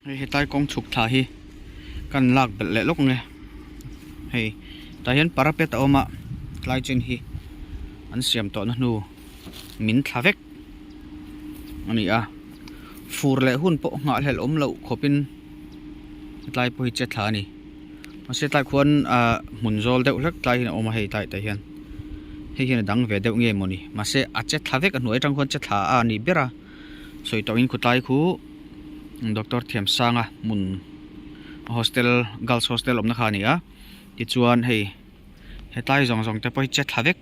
Hei tai kong chuk tha hi kan lak bel le lok nge hei ta hian parapet a oma tlai chen hi an siam to na nu min thavek ani a fur le hun po nga hlel om lo khopin tlai po hi che thla ni ma se tlai khuan a mun zol deuh hlek tlai hin oma hei tai ta hian hei hian dang ve deuh nge moni ma se a che thavek a hnuai tang khon che thla a ni bera soi to in khutlai khu Dr. Thiam Sanga mun hostel girls hostel omna khani a ti chuan hei hetlai zong zong te poi che thavek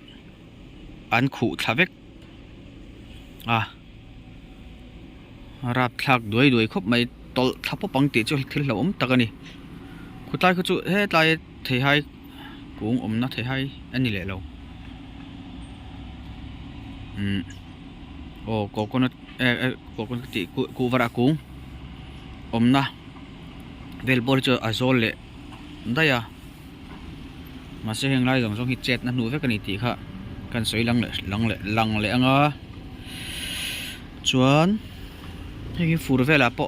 an khu thavek a rap thak doi khop mai tol thapo pangti chu thil lo om takani khutlai khu chu he tlai thei hai kung omna thei hai ani le lo o coconut ti ku vara kung omna vel bor cho azol le daya ma se heng lai jong hi chet na nu ve kan ti kha kan soi lang le anga chuan hei fur vela po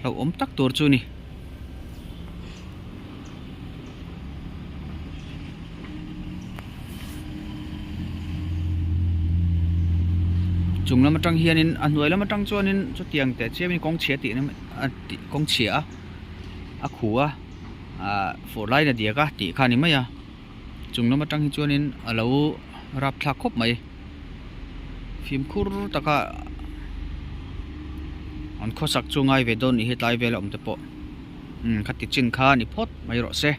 lo om tak tur chu ni chung lama tang hianin an hnuai lama tang chuanin chu tiang te chemin kong chhia ti na kong chhia a khua a for lai na dia ka ti khani maya chung lama tang hi chuanin alo rap thla khop mai phim khur taka an khosak chungai ve don ni hetlai vel om te po khati chin kha ni phot mai ro se